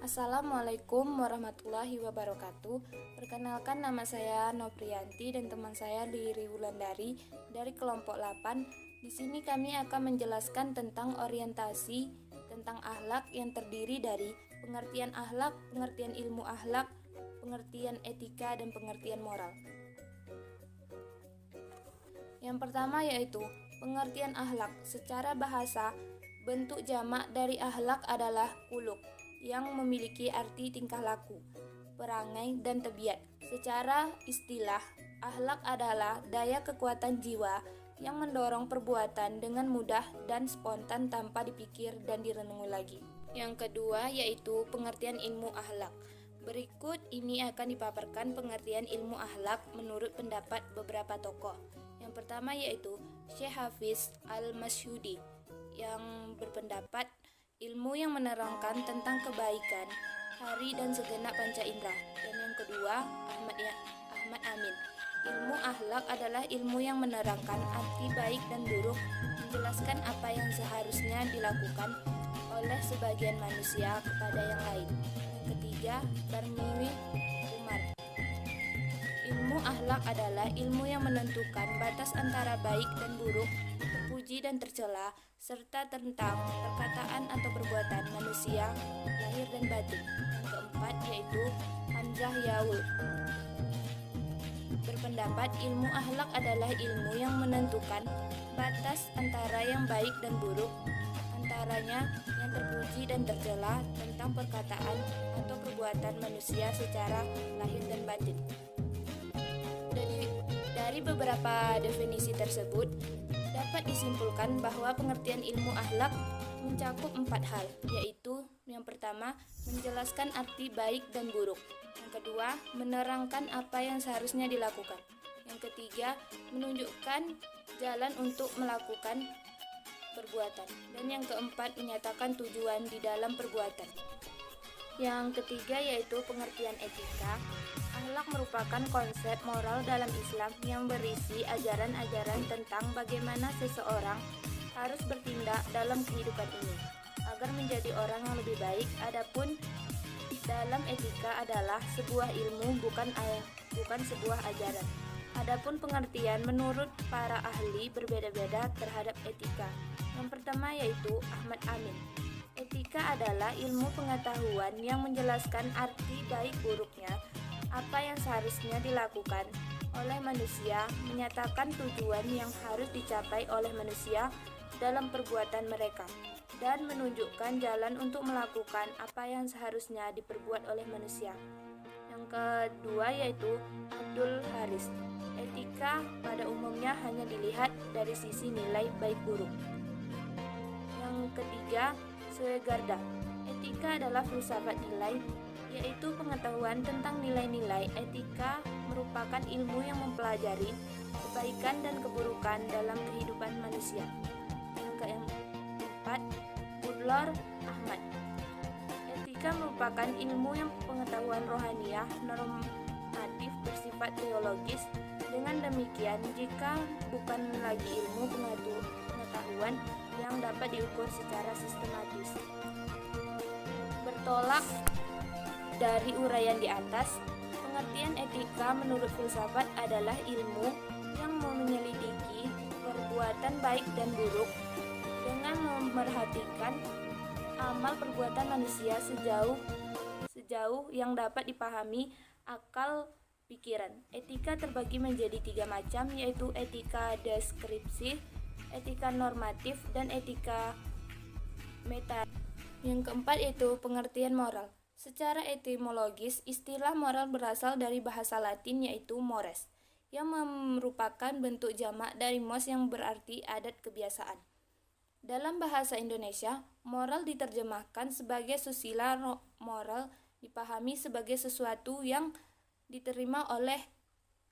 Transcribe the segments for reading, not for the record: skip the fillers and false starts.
Assalamualaikum warahmatullahi wabarakatuh. Perkenalkan, nama saya Nopriyanti dan teman saya Liri Wulandari dari kelompok 8. Di sini kami akan menjelaskan tentang orientasi tentang akhlak yang terdiri dari pengertian akhlak, pengertian ilmu akhlak, pengertian etika, dan pengertian moral. Yang pertama yaitu pengertian akhlak. Secara bahasa, bentuk jamak dari akhlak adalah kuluk, yang memiliki arti tingkah laku, perangai, dan tabiat. Secara istilah, akhlak adalah daya kekuatan jiwa yang mendorong perbuatan dengan mudah dan spontan tanpa dipikir dan direnungi lagi. Yang kedua yaitu pengertian ilmu akhlak. Berikut ini akan dipaparkan pengertian ilmu akhlak menurut pendapat beberapa tokoh. Yang pertama yaitu Syekh Hafiz Al-Masyhudi yang berpendapat ilmu yang menerangkan tentang kebaikan, hari dan segenap panca indera. Dan yang kedua, Ahmad Amin. Ilmu akhlak adalah ilmu yang menerangkan arti baik dan buruk, menjelaskan apa yang seharusnya dilakukan oleh sebagian manusia kepada yang lain. Yang ketiga, Darmiwi Umar. Ilmu akhlak adalah ilmu yang menentukan batas antara baik dan buruk, terpuji dan tercela, serta tentang perkataan atau perbuatan manusia, lahir dan batin. Yang keempat yaitu Hamzah Yaul berpendapat ilmu akhlak adalah ilmu yang menentukan batas antara yang baik dan buruk, antaranya yang terpuji dan tercela, tentang perkataan atau perbuatan manusia secara lahir dan batin. Dari beberapa definisi tersebut, dapat disimpulkan bahwa pengertian ilmu akhlak mencakup 4 hal, yaitu yang pertama, menjelaskan arti baik dan buruk. Yang kedua, menerangkan apa yang seharusnya dilakukan. Yang ketiga, menunjukkan jalan untuk melakukan perbuatan. Dan yang keempat, menyatakan tujuan di dalam perbuatan. Yang ketiga yaitu pengertian etika. Akhlak merupakan konsep moral dalam Islam yang berisi ajaran-ajaran tentang bagaimana seseorang harus bertindak dalam kehidupan ini agar menjadi orang yang lebih baik. Adapun dalam etika adalah sebuah ilmu, bukan sebuah ajaran. Adapun pengertian menurut para ahli berbeda-beda terhadap etika. Yang pertama yaitu Ahmad Amin. Etika adalah ilmu pengetahuan yang menjelaskan arti baik buruknya, apa yang seharusnya dilakukan oleh manusia, menyatakan tujuan yang harus dicapai oleh manusia dalam perbuatan mereka, dan menunjukkan jalan untuk melakukan apa yang seharusnya diperbuat oleh manusia. Yang kedua yaitu Abdul Haris. Etika pada umumnya hanya dilihat dari sisi nilai baik buruk. Yang ketiga, Suegarda. Etika adalah filsafat nilai, yaitu pengetahuan tentang nilai-nilai. Etika merupakan ilmu yang mempelajari kebaikan dan keburukan dalam kehidupan manusia. Yang keempat, Budlor Ahmad. Etika merupakan ilmu yang pengetahuan rohaniah normatif bersifat teologis. Dengan demikian, jika bukan lagi ilmu pengetahuan yang dapat diukur secara sistematis. Bertolak dari uraian di atas, pengertian etika menurut filsafat adalah ilmu yang menyelidiki perbuatan baik dan buruk dengan memerhatikan amal perbuatan manusia sejauh yang dapat dipahami akal pikiran. Etika terbagi menjadi 3 macam, yaitu etika deskripsi, etika normatif, dan etika meta. Yang keempat yaitu pengertian moral. Secara etimologis, istilah moral berasal dari bahasa Latin yaitu mores, yang merupakan bentuk jamak dari mos yang berarti adat kebiasaan. Dalam bahasa Indonesia, moral diterjemahkan sebagai susila. Moral dipahami sebagai sesuatu yang diterima oleh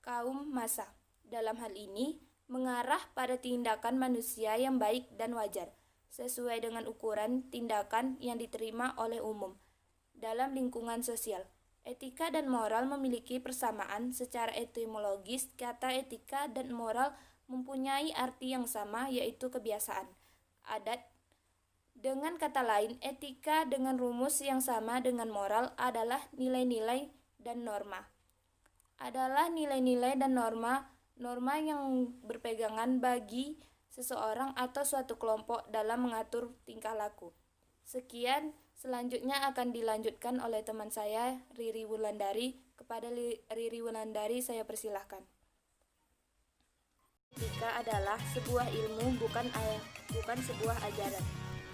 kaum massa. Dalam hal ini, mengarah pada tindakan manusia yang baik dan wajar, sesuai dengan ukuran tindakan yang diterima oleh umum dalam lingkungan sosial. Etika dan moral memiliki persamaan. Secara etimologis, kata etika dan moral mempunyai arti yang sama, yaitu kebiasaan, adat, Dengan kata lain, etika dengan rumus yang sama dengan moral adalah nilai-nilai dan norma. Adalah nilai-nilai dan norma yang berpegangan bagi seseorang atau suatu kelompok dalam mengatur tingkah laku. Sekian, selanjutnya akan dilanjutkan oleh teman saya, Riri Wulandari. Kepada Riri Wulandari, saya persilahkan. Etika adalah sebuah ilmu, bukan sebuah ajaran.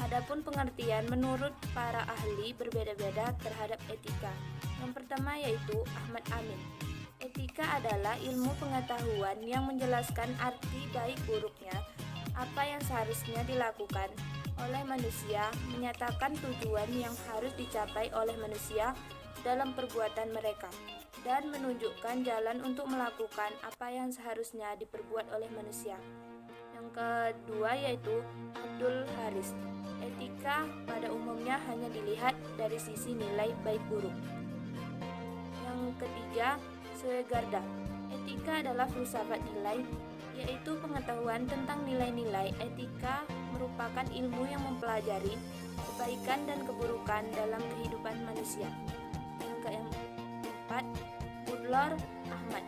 Adapun pengertian menurut para ahli berbeda-beda terhadap etika. Yang pertama yaitu Ahmad Amin. Etika adalah ilmu pengetahuan yang menjelaskan arti baik buruknya, apa yang seharusnya dilakukan oleh manusia, menyatakan tujuan yang harus dicapai oleh manusia dalam perbuatan mereka, dan menunjukkan jalan untuk melakukan apa yang seharusnya diperbuat oleh manusia. Yang kedua yaitu Abdul Haris. Etika pada umumnya hanya dilihat dari sisi nilai baik buruk. Yang ketiga, Suegarda. Etika adalah filsafat nilai, yaitu pengetahuan tentang nilai-nilai. Etika merupakan ilmu yang mempelajari kebaikan dan keburukan dalam kehidupan manusia. Yang keempat, Budlor Ahmad.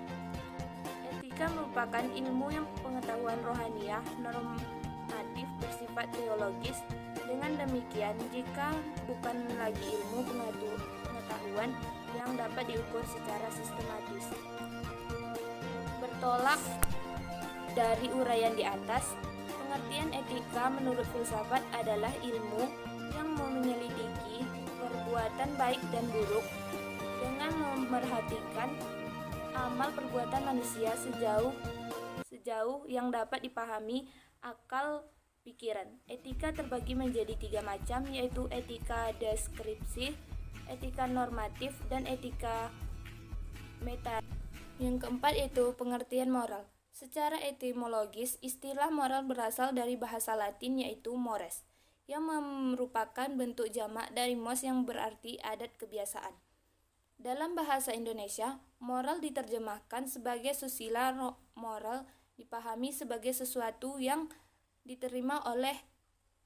Etika merupakan ilmu yang pengetahuan rohaniah normatif bersifat teologis. Dengan demikian, jika bukan lagi ilmu pengetahuan yang dapat diukur secara sistematis. Bertolak dari uraian di atas, pengertian etika menurut filsafat adalah ilmu yang menyelidiki perbuatan baik dan buruk dengan memerhatikan amal perbuatan manusia sejauh yang dapat dipahami akal pikiran. Etika terbagi menjadi 3 macam, yaitu etika deskripsi, etika normatif, dan etika meta. Yang keempat yaitu pengertian moral. Secara etimologis, istilah moral berasal dari bahasa Latin yaitu mores, yang merupakan bentuk jamak dari mos yang berarti adat kebiasaan. Dalam bahasa Indonesia, moral diterjemahkan sebagai susila. Moral dipahami sebagai sesuatu yang diterima oleh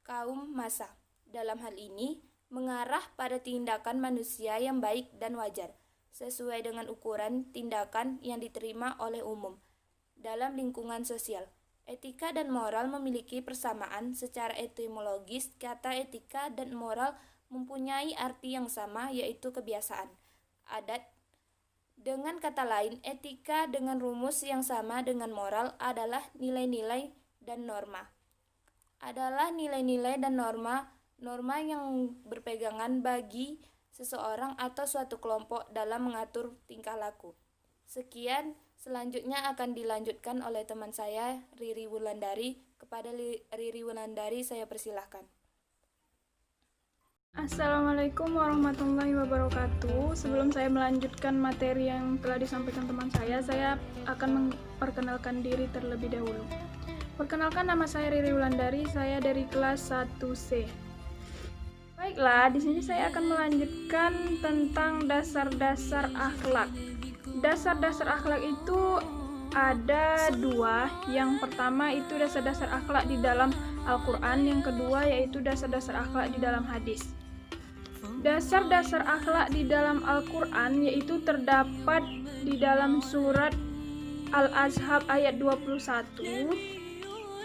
kaum massa. Dalam hal ini, mengarah pada tindakan manusia yang baik dan wajar, sesuai dengan ukuran tindakan yang diterima oleh umum dalam lingkungan sosial. Etika dan moral memiliki persamaan secara etimologis. Kata etika dan moral mempunyai arti yang sama, yaitu kebiasaan, adat. Dengan kata lain, etika dengan rumus yang sama dengan moral adalah nilai-nilai dan norma. Adalah nilai-nilai dan norma yang berpegangan bagi seseorang atau suatu kelompok dalam mengatur tingkah laku. Sekian, selanjutnya akan dilanjutkan oleh teman saya, Riri Wulandari. Kepada Riri Wulandari, saya persilahkan. Assalamualaikum warahmatullahi wabarakatuh. Sebelum saya melanjutkan materi yang telah disampaikan teman saya akan memperkenalkan diri terlebih dahulu. Perkenalkan, nama saya Riri Wulandari, saya dari kelas 1C. Baiklah, di sini saya akan melanjutkan tentang dasar-dasar akhlak. Dasar-dasar akhlak itu ada 2. Yang pertama itu dasar-dasar akhlak di dalam Al-Quran, yang kedua yaitu dasar-dasar akhlak di dalam hadis. Dasar-dasar akhlak di dalam Al-Quran yaitu terdapat di dalam surat Al-Ahzab ayat 21,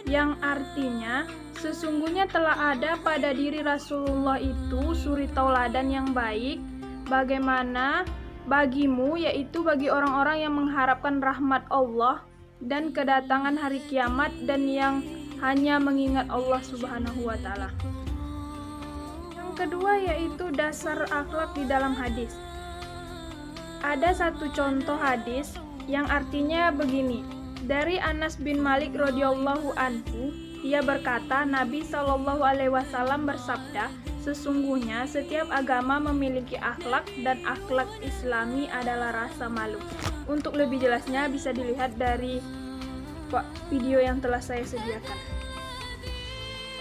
yang artinya sesungguhnya telah ada pada diri Rasulullah itu suri tauladan yang baik bagaimana bagimu, yaitu bagi orang-orang yang mengharapkan rahmat Allah dan kedatangan hari kiamat dan yang hanya mengingat Allah Subhanahu wa Ta'ala. Yang kedua yaitu dasar akhlak di dalam hadis. Ada satu contoh hadis yang artinya begini. Dari Anas bin Malik radhiyallahu anhu, ia berkata, Nabi SAW bersabda, sesungguhnya setiap agama memiliki akhlak dan akhlak Islami adalah rasa malu. Untuk lebih jelasnya bisa dilihat dari video yang telah saya sediakan.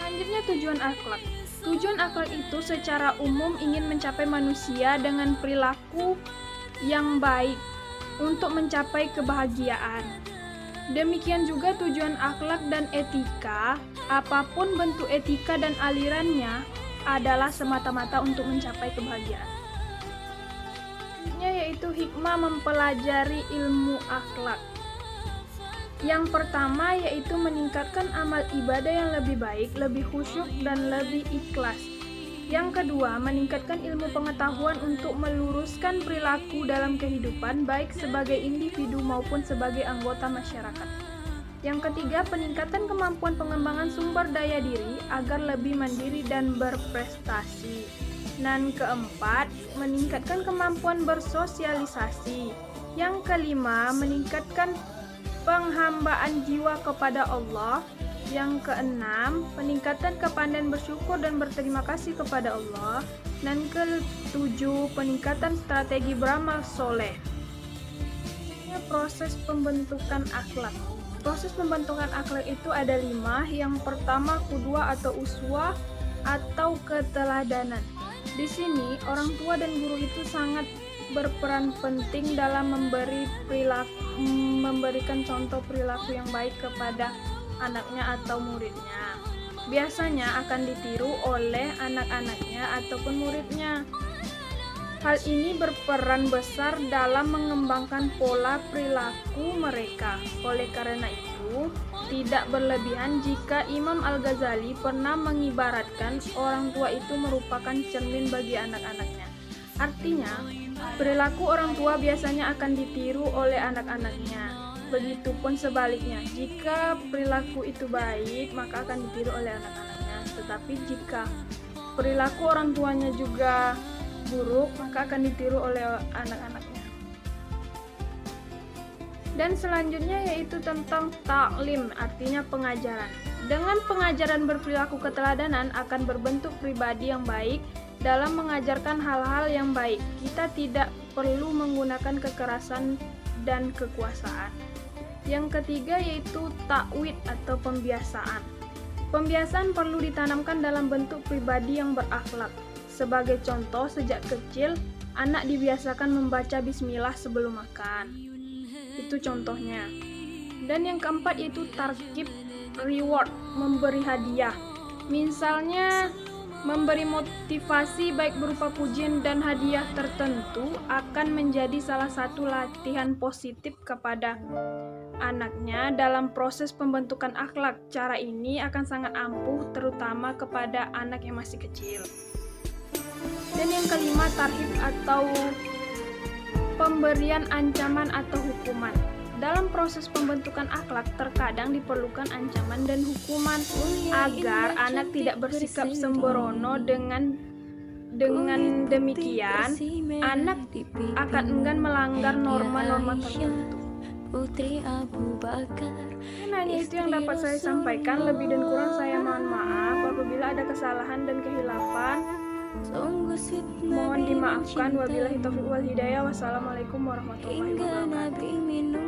Selanjutnya tujuan akhlak. Tujuan akhlak itu secara umum ingin mencapai manusia dengan perilaku yang baik untuk mencapai kebahagiaan. Demikian juga tujuan akhlak dan etika apapun bentuk etika dan alirannya adalah semata-mata untuk mencapai kebahagiaan. Selanjutnya yaitu hikmah mempelajari ilmu akhlak. Yang pertama yaitu meningkatkan amal ibadah yang lebih baik, lebih khusyuk dan lebih ikhlas. Yang kedua, meningkatkan ilmu pengetahuan untuk meluruskan perilaku dalam kehidupan baik sebagai individu maupun sebagai anggota masyarakat. Yang ketiga, peningkatan kemampuan pengembangan sumber daya diri agar lebih mandiri dan berprestasi. Dan keempat, meningkatkan kemampuan bersosialisasi. Yang kelima, meningkatkan penghambaan jiwa kepada Allah. Yang keenam, peningkatan kepandaian bersyukur dan berterima kasih kepada Allah. Dan ketujuh, peningkatan strategi beramal soleh. Proses pembentukan akhlak. Proses pembentukan akhlak itu ada 5. Yang pertama, kudwa atau uswah atau keteladanan. Di sini, orang tua dan guru itu sangat berperan penting dalam memberikan contoh perilaku yang baik kepada anaknya atau muridnya. Biasanya akan ditiru oleh anak-anaknya ataupun muridnya. Hal ini berperan besar dalam mengembangkan pola perilaku mereka. Oleh karena itu, tidak berlebihan jika Imam Al-Ghazali pernah mengibaratkan orang tua itu merupakan cermin bagi anak-anaknya. Artinya, perilaku orang tua biasanya akan ditiru oleh anak-anaknya. Begitupun sebaliknya, jika perilaku itu baik, maka akan ditiru oleh anak-anaknya. Tetapi jika perilaku orang tuanya juga buruk, maka akan ditiru oleh anak-anaknya. Dan selanjutnya yaitu tentang taklim, artinya pengajaran. Dengan pengajaran berperilaku keteladanan akan berbentuk pribadi yang baik dalam mengajarkan hal-hal yang baik. Kita tidak perlu menggunakan kekerasan dan kekuasaan. Yang ketiga yaitu takwid atau pembiasaan. Pembiasaan perlu ditanamkan dalam bentuk pribadi yang berakhlak. Sebagai contoh, sejak kecil, anak dibiasakan membaca bismillah sebelum makan. Itu contohnya. Dan yang keempat yaitu targhib, reward, memberi hadiah. Misalnya, memberi motivasi baik berupa pujian dan hadiah tertentu akan menjadi salah satu latihan positif kepada anaknya dalam proses pembentukan akhlak. Cara ini akan sangat ampuh terutama kepada anak yang masih kecil. Dan yang kelima, tarhib atau pemberian ancaman atau hukuman. Dalam proses pembentukan akhlak terkadang diperlukan ancaman dan hukuman agar anak tidak bersikap sembrono. Dengan demikian, anak akan enggan melanggar norma-norma tertentu. Nah, itu yang dapat saya sampaikan. Lebih dan kurang saya mohon maaf apabila ada kesalahan dan kehilapan. Mohon dimaafkan. Wabillahi taufiq wal hidayah. Wassalamualaikum warahmatullahi wabarakatuh.